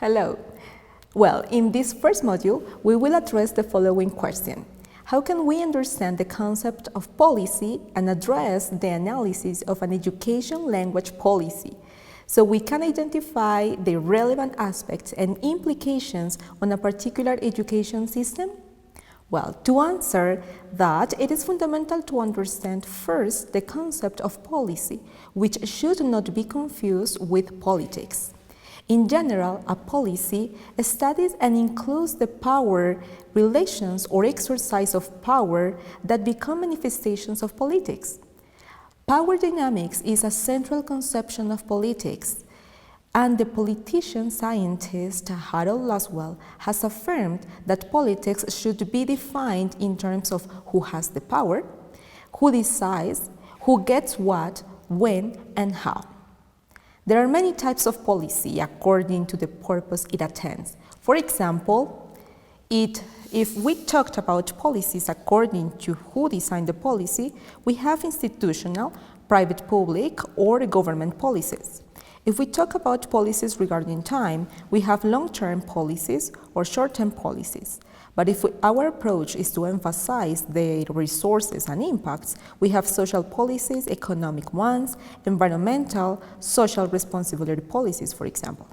Hello. Well, in this first module, we will address the following question. How can we understand the concept of policy and address the analysis of an education language policy so we can identify the relevant aspects and implications on a particular education system? Well, to answer that, it is fundamental to understand first the concept of policy, which should not be confused with politics. In general, a policy studies and includes the power relations or exercise of power that become manifestations of politics. Power dynamics is a central conception of politics, and the politician scientist Harold Laswell has affirmed that politics should be defined in terms of who has the power, who decides, who gets what, when, and how. There are many types of policy according to the purpose it attends. For example, if we talked about policies according to who designed the policy, we have institutional, private, public, or government policies. If we talk about policies regarding time, we have long-term policies or short-term policies. But if our approach is to emphasize the resources and impacts, we have social policies, economic ones, environmental, social responsibility policies, for example.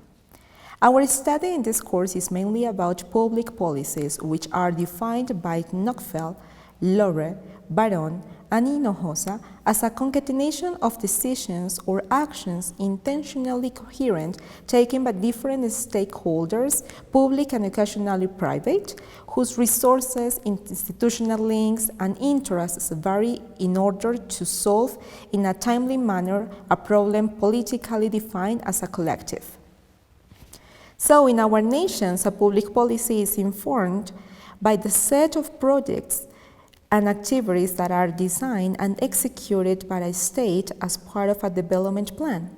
Our study in this course is mainly about public policies, which are defined by Knockfeld, Lore, Baron, and Hinojosa as a concatenation of decisions or actions intentionally coherent taken by different stakeholders, public and occasionally private, whose resources, institutional links, and interests vary in order to solve in a timely manner a problem politically defined as a collective. So in our nations, a public policy is informed by the set of projects and activities that are designed and executed by a state as part of a development plan.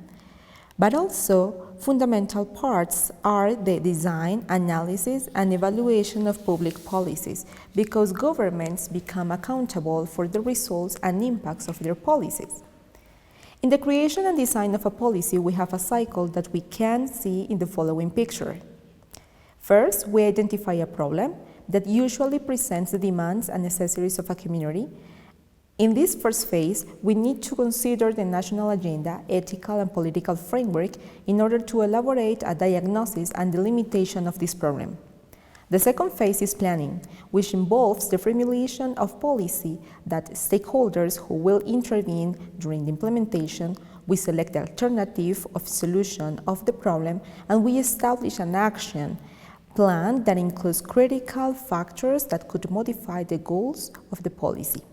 But also, fundamental parts are the design, analysis, and evaluation of public policies, because governments become accountable for the results and impacts of their policies. In the creation and design of a policy, we have a cycle that we can see in the following picture. First, we identify a problem that usually presents the demands and necessities of a community. In this first phase, we need to consider the national agenda, ethical and political framework in order to elaborate a diagnosis and delimitation of this problem. The second phase is planning, which involves the formulation of policy that stakeholders who will intervene during the implementation. We select the alternative of solution of the problem, and we establish an action plan that includes critical factors that could modify the goals of the policy.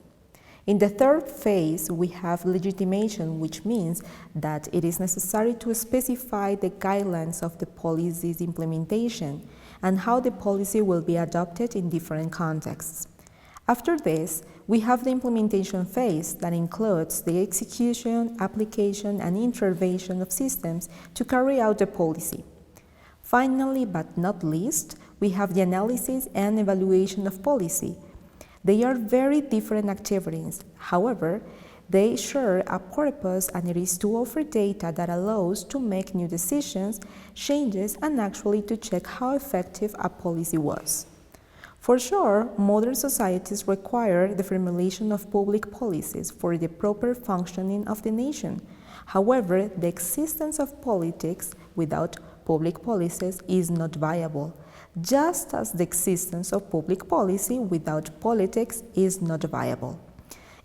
In the third phase, we have legitimation, which means that it is necessary to specify the guidelines of the policy's implementation and how the policy will be adopted in different contexts. After this, we have the implementation phase that includes the execution, application, and intervention of systems to carry out the policy. Finally, but not least, we have the analysis and evaluation of policy. They are very different activities. However, they share a purpose, and it is to offer data that allows to make new decisions, changes, and actually to check how effective a policy was. For sure, modern societies require the formulation of public policies for the proper functioning of the nation. However, the existence of politics without public policies is not viable, just as the existence of public policy without politics is not viable.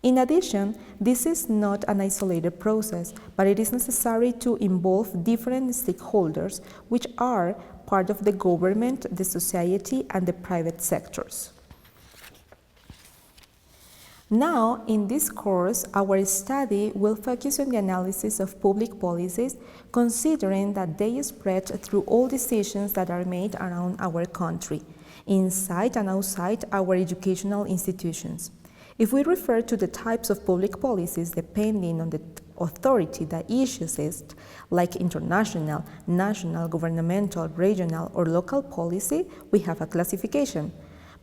In addition, this is not an isolated process, but it is necessary to involve different stakeholders, which are part of the government, the society, and the private sectors. Now, in this course, our study will focus on the analysis of public policies, considering that they spread through all decisions that are made around our country, inside and outside our educational institutions. If we refer to the types of public policies depending on the authority that issues it, like international, national, governmental, regional, or local policy, we have a classification.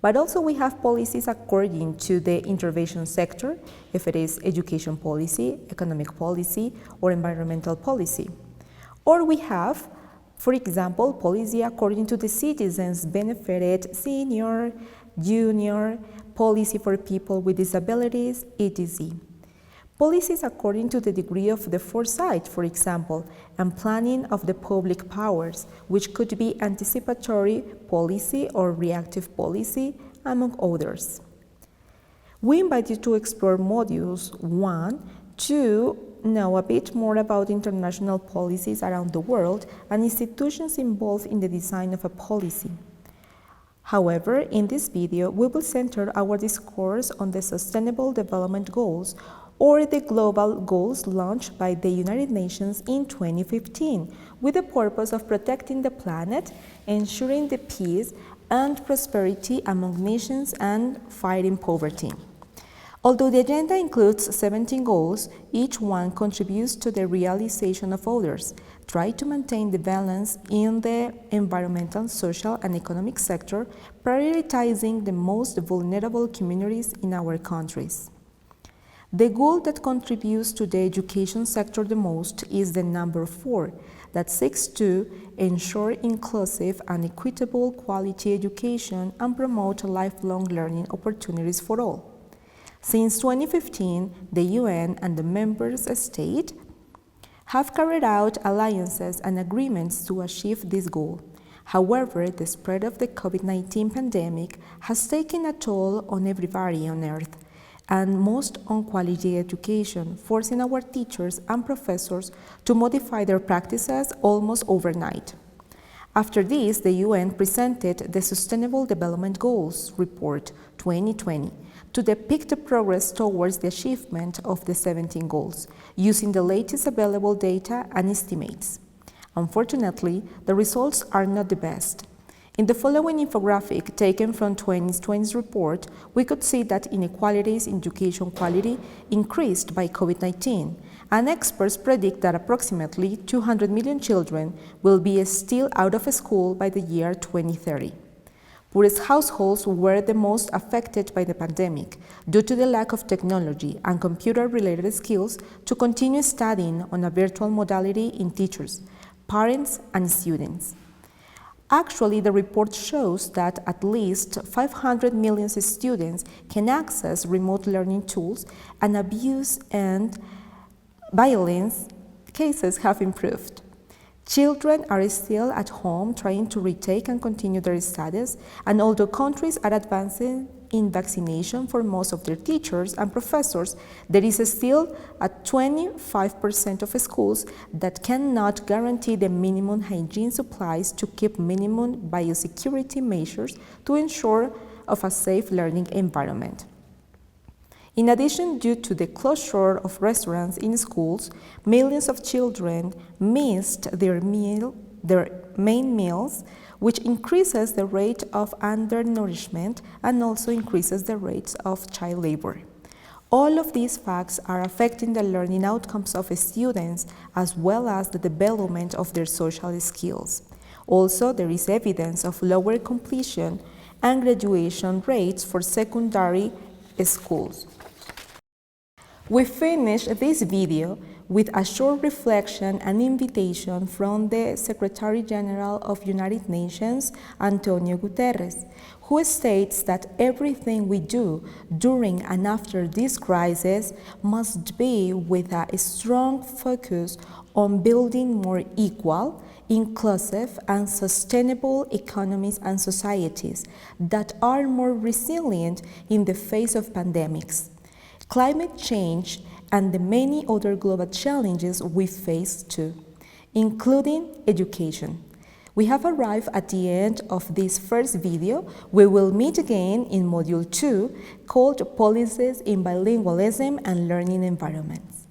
But also we have policies according to the intervention sector, if it is education policy, economic policy, or environmental policy. Or we have For example, policy according to the citizens benefited, senior, junior, policy for people with disabilities, etc. Policies according to the degree of the foresight, for example, and planning of the public powers, which could be anticipatory policy or reactive policy, among others. We invite you to explore modules 1 to know a bit more about international policies around the world and institutions involved in the design of a policy. However, in this video, we will center our discourse on the Sustainable Development Goals, or the global goals launched by the United Nations in 2015, with the purpose of protecting the planet, ensuring the peace and prosperity among nations, and fighting poverty. Although the agenda includes 17 goals, each one contributes to the realization of others. Try to maintain the balance in the environmental, social, and economic sector, prioritizing the most vulnerable communities in our countries. The goal that contributes to the education sector the most is the number 4, that seeks to ensure inclusive and equitable quality education and promote lifelong learning opportunities for all. Since 2015, the UN and the member states have carried out alliances and agreements to achieve this goal. However, the spread of the COVID-19 pandemic has taken a toll on everybody on Earth, and most on quality education, forcing our teachers and professors to modify their practices almost overnight. After this, the UN presented the Sustainable Development Goals Report 2020 to depict the progress towards the achievement of the 17 goals, using the latest available data and estimates. Unfortunately, the results are not the best. In the following infographic taken from 2020's report, we could see that inequalities in education quality increased by COVID-19, and experts predict that approximately 200 million children will be still out of school by the year 2030. Poorest households were the most affected by the pandemic due to the lack of technology and computer-related skills to continue studying on a virtual modality in teachers, parents, and students. Actually, the report shows that at least 500 million students can access remote learning tools, and abuse and violence cases have improved. Children are still at home trying to retake and continue their studies, and although countries are advancing in vaccination for most of their teachers and professors, there is still a 25% of schools that cannot guarantee the minimum hygiene supplies to keep minimum biosecurity measures to ensure of a safe learning environment. In addition, due to the closure of restaurants in schools, millions of children missed their main meals, which increases the rate of undernourishment and also increases the rates of child labor. All of these facts are affecting the learning outcomes of students as well as the development of their social skills. Also, there is evidence of lower completion and graduation rates for secondary schools. We finish this video with a short reflection and invitation from the Secretary General of United Nations, Antonio Guterres, who states that everything we do during and after this crisis must be with a strong focus on building more equal, inclusive, and sustainable economies and societies that are more resilient in the face of pandemics, climate change, and the many other global challenges we face too, including education. We have arrived at the end of this first video. We will meet again in Module 2, called Policies in Bilingualism and Learning Environments.